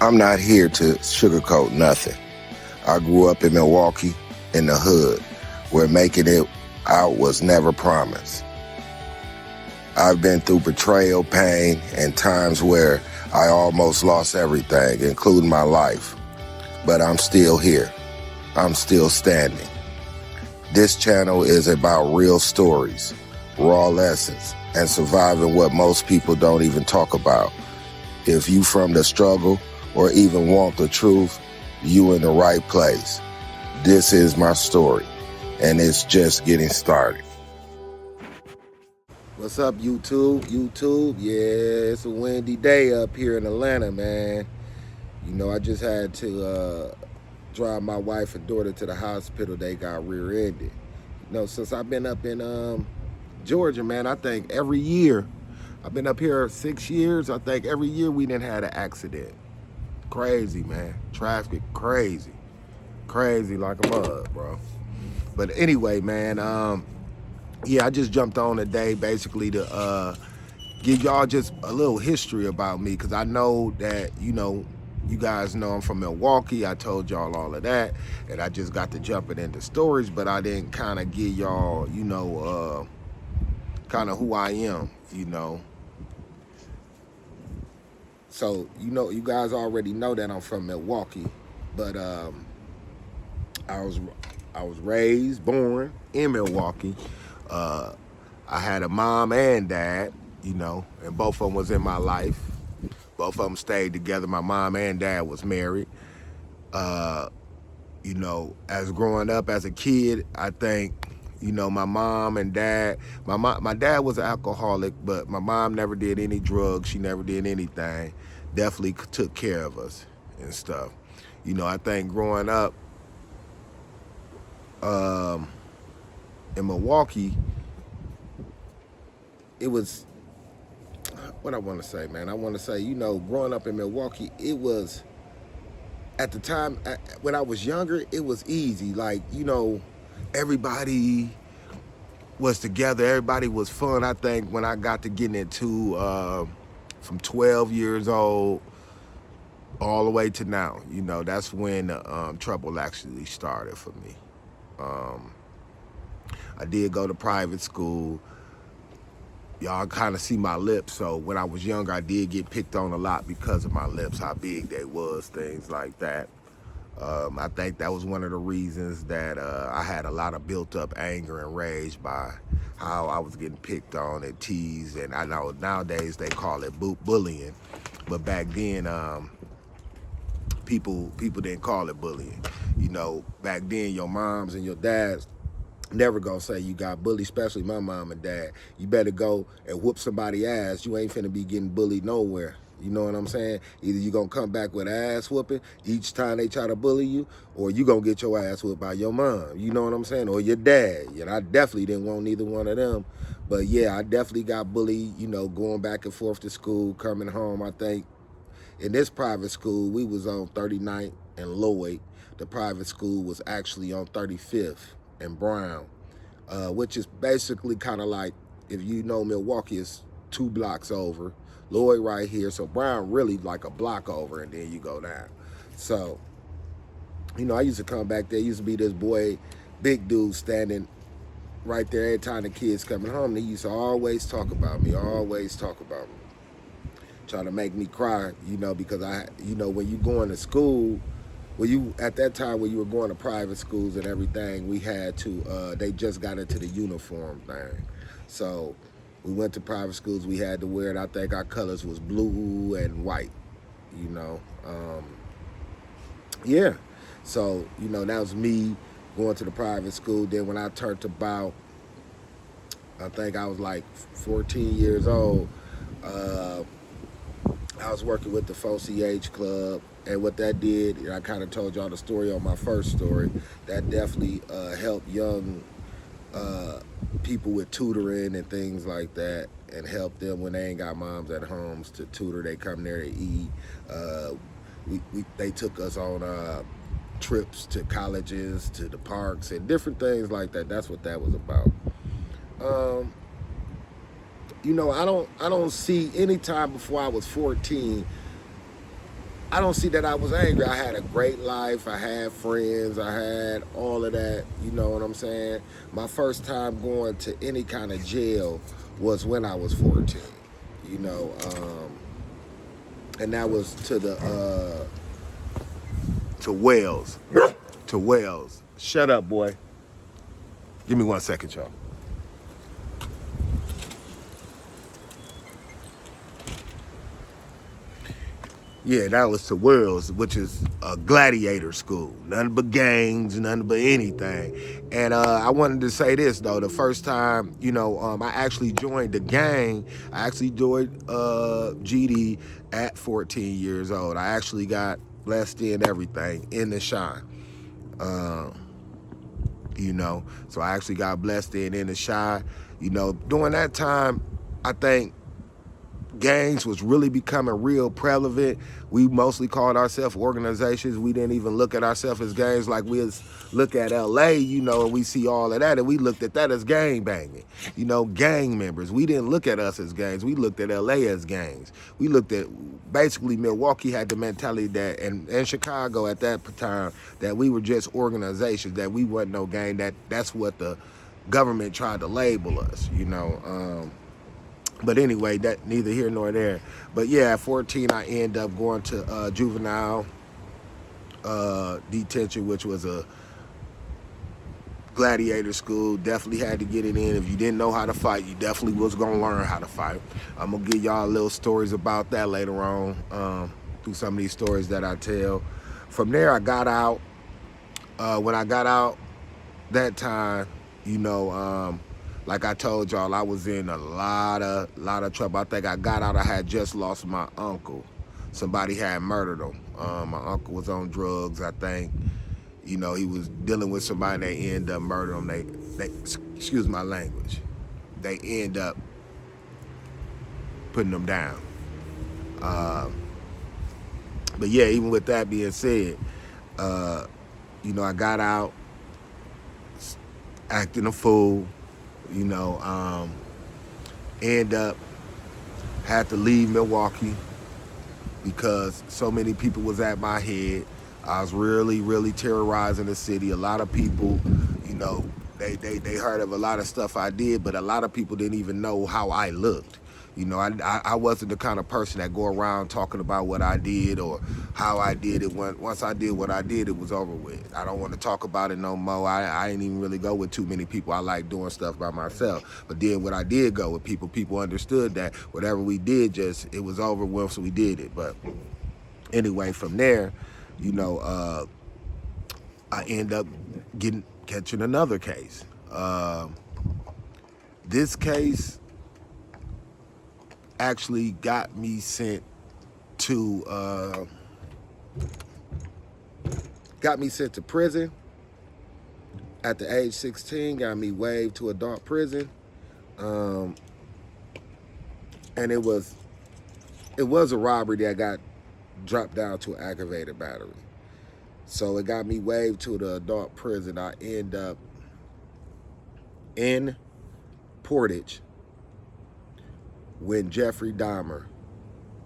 I'm not here to sugarcoat nothing. I grew up in Milwaukee, in the hood, where making it out was never promised. I've been through betrayal, pain, and times where I almost lost everything, including my life. But I'm still here. I'm still standing. This channel is about real stories, raw lessons, and surviving what most people don't even talk about. If you from the struggle or even want the truth, you in the right place. This is my story, and it's just getting started. What's up, YouTube? Yeah, it's a windy day up here in Atlanta, man. You know, I just had to drive my wife and daughter to the hospital. They got rear-ended. You know, since I've been up in Georgia, man, I think every year, I've been up here 6 years, I think every year we done had an accident. Crazy, man. Traffic, crazy. Crazy like a mug, bro. But anyway, man, yeah, I just jumped on today basically to give y'all just a little history about me, because I know that, you guys know I'm from Milwaukee. I told y'all all of that, and I just got to jumping into stories, but I didn't kind of give y'all, kind of who I am, So, you guys already know that I'm from Milwaukee, but I was raised, born in Milwaukee. I had a mom and dad, and both of them was in my life. Both of them stayed together. My mom and dad was married. As growing up as a kid, I think, my mom and dad, my dad was an alcoholic, but my mom never did any drugs. She never did anything. Definitely took care of us and stuff. I think growing up in Milwaukee, it was, what I want to say, man. I want to say, growing up in Milwaukee, it was, at the time, when I was younger, it was easy. Like, everybody was together. Everybody was fun. I think when I got to getting into from 12 years old all the way to now, that's when trouble actually started for me. I did go to private school. Y'all kind of see my lips, so when I was younger, I did get picked on a lot because of my lips, how big they was, things like that. I think that was one of the reasons that I had a lot of built up anger and rage by how I was getting picked on and teased. And I know nowadays they call it bullying, but back then people didn't call it bullying. Back then your moms and your dads never gonna say you got bullied, especially my mom and dad. You better go and whoop somebody's ass. You ain't finna be getting bullied nowhere. You know what I'm saying? Either you gonna come back with ass whooping each time they try to bully you, or you gonna get your ass whooped by your mom. You know what I'm saying? Or your dad. And I definitely didn't want neither one of them. But yeah, I definitely got bullied, going back and forth to school, coming home. I think in this private school, we was on 39th and Lloyd. The private school was actually on 35th and Brown, which is basically kind of like, if you know Milwaukee, is 2 blocks over. Lloyd right here, so Brown really like a block over, and then you go down. So, I used to come back there. Used to be this boy, big dude, standing right there every time the kids coming home. They used to always talk about me, trying to make me cry, because when you going to school, at that time when you were going to private schools and everything, we had to, they just got into the uniform thing. So we went to private schools, we had to wear it. I think our colors was blue and white, yeah. So, that was me going to the private school. Then when I turned about, I think I was like 14 years old, I was working with the 4CH Club, and what that did, and I kind of told y'all the story on my first story, that definitely helped young people with tutoring and things like that, and helped them when they ain't got moms at homes to tutor. They come there to eat. They took us on trips to colleges, to the parks, and different things like that. That's what that was about. I don't see any time before I was 14 I don't see that I was angry. I had a great life. I had friends. I had all of that. You know what I'm saying? My first time going to any kind of jail was when I was 14. You know, and that was to Wales. To Wales. Shut up, boy. Give me 1 second, y'all. Yeah, that was to Worlds, which is a gladiator school. Nothing but gangs, nothing but anything. And I wanted to say this, though. The first time, you know, I actually joined the gang. I actually joined GD at 14 years old. I actually got blessed in everything in the shine. You know, so I actually got blessed in the shine. You know, during that time, I think gangs was really becoming real prevalent. We mostly called ourselves organizations. We didn't even look at ourselves as gangs like we look at LA, you know, and we see all of that, and we looked at that as gang banging, you know, gang members. We didn't look at us as gangs. We looked at LA as gangs. We looked at, basically Milwaukee had the mentality that, and Chicago at that time, that we were just organizations, that we wasn't no gang, that's what the government tried to label us, you know. But anyway, that neither here nor there. But yeah, at 14, I ended up going to juvenile detention, which was a gladiator school. Definitely had to get it in. If you didn't know how to fight, you definitely was going to learn how to fight. I'm going to give y'all little stories about that later on through some of these stories that I tell. From there, I got out. When I got out that time, you know, like I told y'all, I was in a lot of trouble. I think I got out, I had just lost my uncle. Somebody had murdered him. My uncle was on drugs, I think. You know, he was dealing with somebody, and they ended up murdering him. They excuse my language, they end up putting them down. But yeah, even with that being said, you know, I got out, acting a fool, you know, end up had to leave Milwaukee because so many people was at my head. I was really terrorizing the city. A lot of people, you know, they heard of a lot of stuff I did, but a lot of people didn't even know how I looked. You know, I wasn't the kind of person that go around talking about what I did or how I did it. Once I did what I did, it was over with. I don't want to talk about it no more. I ain't even really go with too many people. I like doing stuff by myself. But then when I did go with people understood that whatever we did, it was over once we did it. But anyway, from there, you know, I end up catching another case. This case actually got me sent to prison at the age 16. Got me waived to adult prison, and it was a robbery that got dropped down to an aggravated battery. So it got me waived to the adult prison. I end up in Portage when Jeffrey Dahmer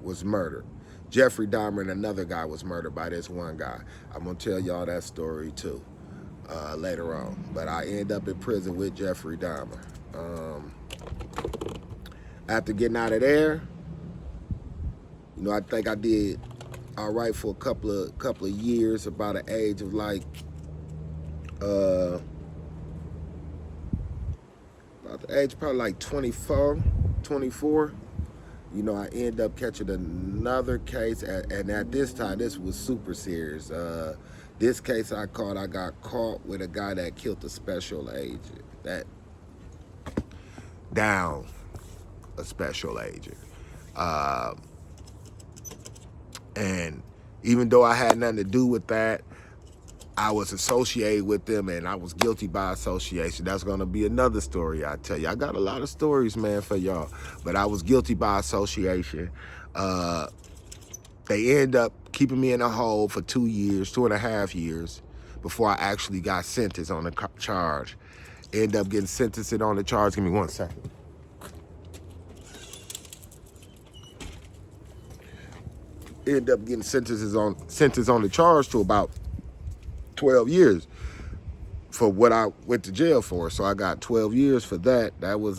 was murdered. Jeffrey Dahmer and another guy was murdered by this one guy. I'm going to tell y'all that story too later on. But I end up in prison with Jeffrey Dahmer. After getting out of there, you know, I think I did all right for a couple of years, about an age of like about the age probably like 24. You know, I end up catching another case, and at this time, this was super serious. This case I got caught with a guy that killed a special agent, that down a special agent. And even though I had nothing to do with that, I was associated with them, and I was guilty by association. That's going to be another story I tell you. I got a lot of stories, man, for y'all. But I was guilty by association. They end up keeping me in a hole for 2.5 years, before I actually got sentenced on the charge. End up getting sentenced on the charge. Give me 1 second. ended up getting sentenced on the charge to about 12 years for what I went to jail for. So I got 12 years for that. That was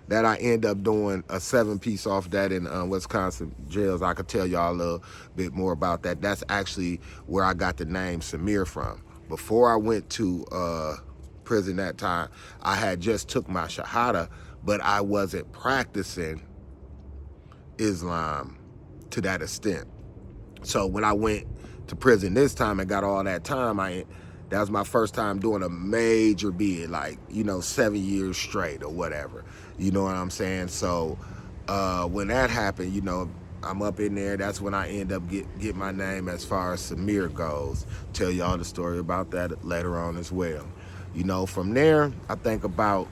that I end up doing a 7-piece off that in Wisconsin jails. I could tell y'all a little bit more about that. That's actually where I got the name Samir from. Before I went to prison that time, I had just took my Shahada, but I wasn't practicing Islam to that extent. So when I went to prison this time and got all that time, that was my first time doing a major bid, like, 7 years straight or whatever. You know what I'm saying? So when that happened, I'm up in there. That's when I end up get my name as far as Samir goes. Tell y'all the story about that later on as well. From there, I think about,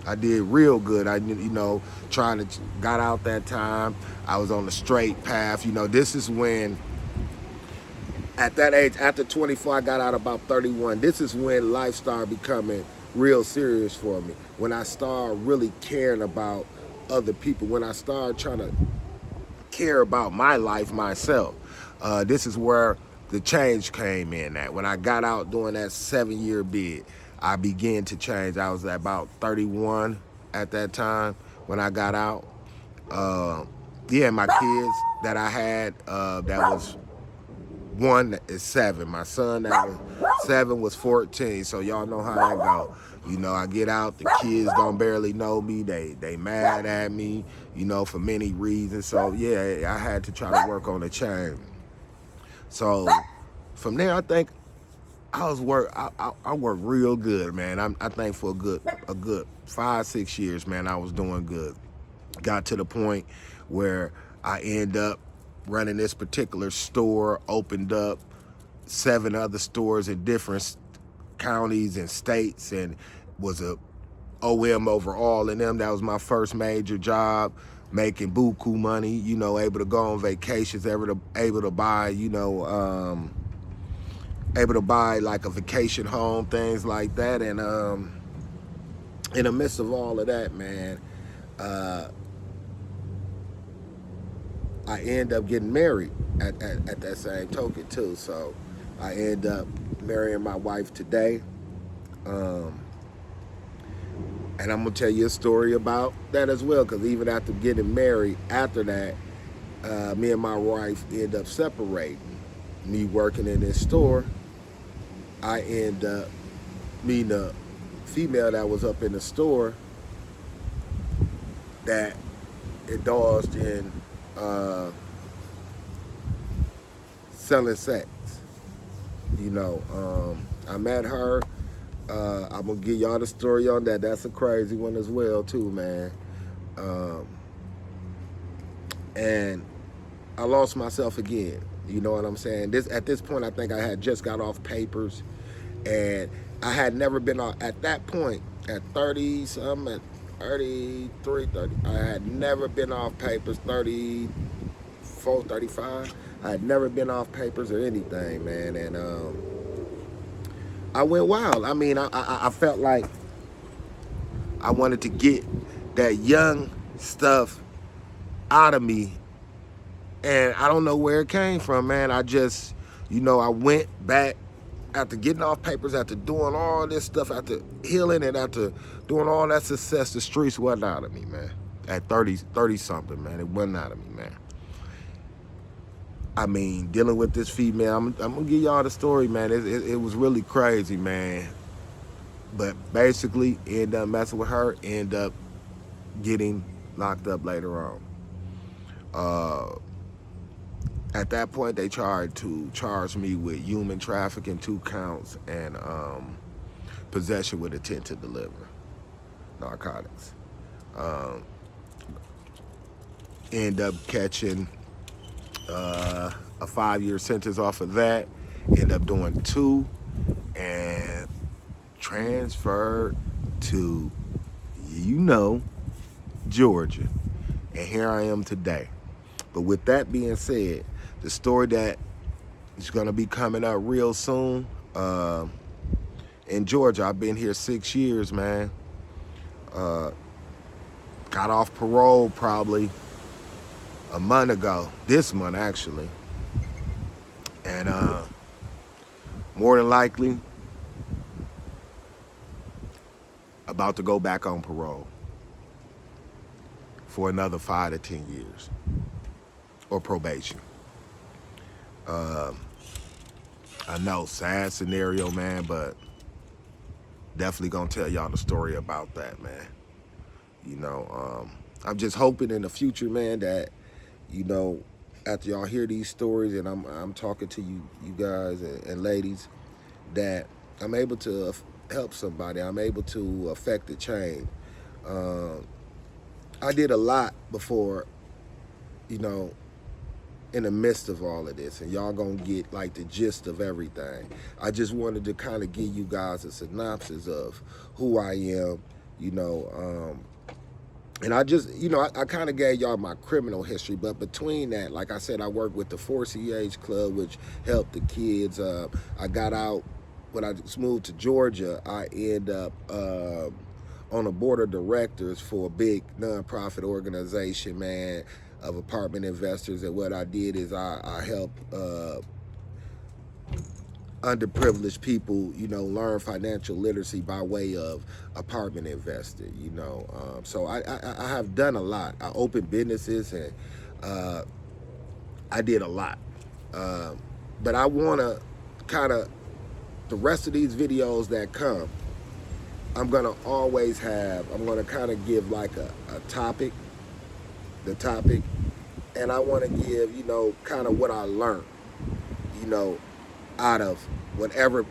I did real good. Got out that time. I was on the straight path. This is when, at that age, after 24, I got out about 31. This is when life started becoming real serious for me. When I started really caring about other people. When I started trying to care about my life myself. This is where the change came in at. When I got out doing that 7-year bid, I began to change. I was at about 31 at that time when I got out. My kids that I had, that was one is 7. My son that was 7 was 14. So y'all know how that go. I get out, the kids don't barely know me. They mad at me, for many reasons. So yeah, I had to try to work on the change. So from there, I think I worked real good, man. I think for a good 5-6 years, man, I was doing good. Got to the point where I end up running this particular store, opened up 7 other stores in different counties and states, and was a OM over all of them. That was my first major job, making buku money, able to go on vacations, able to buy, able to buy like a vacation home, things like that. And in the midst of all of that, man, I end up getting married at that same token too. So I end up marrying my wife today. And I'm gonna tell you a story about that as well, because even after getting married, after that, me and my wife end up separating. Me working in this store, I end up meeting a female that was up in the store that indulged in selling sex. I met her. I'm gonna give y'all the story on that. That's a crazy one as well too, man. And I lost myself again. You know what I'm saying? At this point, I think I had just got off papers, and I had never been off at that point at 30 something, at 33, 30. I had never been off papers. 34, 35. I had never been off papers or anything, man. And I went wild. I mean, I felt like I wanted to get that young stuff out of me, and I don't know where it came from, man. I just, I went back after getting off papers, after doing all this stuff, after healing, and after doing all that success. The streets wasn't out of me, man. At 30 something, man, it wasn't out of me, man. I mean, dealing with this female, I'm gonna give y'all the story, man. It was really crazy, man. But basically, end up messing with her, end up getting locked up later on. At that point, they tried to charge me with human trafficking, 2 counts, and possession with intent to deliver narcotics. End up catching a 5-year sentence off of that. End up doing 2 and transferred to, Georgia. And here I am today. But with that being said, the story that is going to be coming up real soon, in Georgia, I've been here 6 years, man. Got off parole probably a month ago, this month actually. And more than likely, about to go back on parole for another 5 to 10 years or probation. I know, sad scenario, man, but definitely gonna tell y'all the story about that, man. You know, I'm just hoping in the future, man, that, you know, after y'all hear these stories and I'm talking to you guys and ladies, that I'm able to help somebody. I'm able to affect the change. I did a lot before, you know, in the midst of all of this, and y'all gonna get like the gist of everything. I just wanted to kind of give you guys a synopsis of who I am, you know, and I just, you know, I kind of gave y'all my criminal history, but between that, like I said, I worked with the 4CH Club, which helped the kids. I got out when I moved to Georgia. I ended up on a board of directors for a big nonprofit organization, man, of apartment investors. And what I did is I helped underprivileged people, you know, learn financial literacy by way of apartment investing, you know. So I have done a lot. I opened businesses and I did a lot. But I want to kind of, the rest of these videos that come, I'm going to always have, I'm going to kind of give like a topic, the topic, and I want to give, you know, kind of what I learned, you know, out of whatever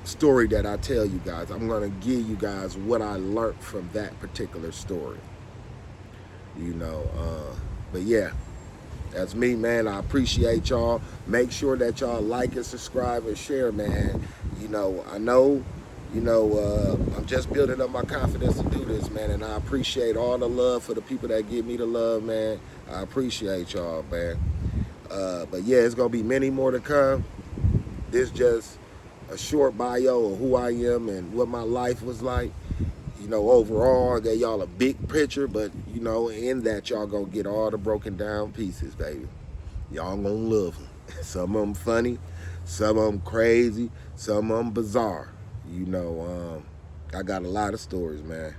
story that I tell you guys. I'm going to give you guys what I learned from that particular story, you know. But yeah, that's me, man. I appreciate y'all. Make sure that y'all like and subscribe and share, man. You know, I know, you know, I'm just building up my confidence to do this, man, and I appreciate all the love for the people that give me the love, man. I appreciate y'all, man. But yeah, it's gonna be many more to come. This just a short bio of who I am and what my life was like. You know, overall, I gave y'all a big picture, but you know, in that y'all gonna get all the broken down pieces, baby. Y'all gonna love them. Some of them funny, some of them crazy, some of them bizarre. You know, I got a lot of stories, man.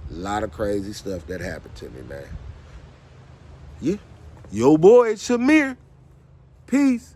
A lot of crazy stuff that happened to me, man. Yeah. Yo, boy, Shamir. Peace.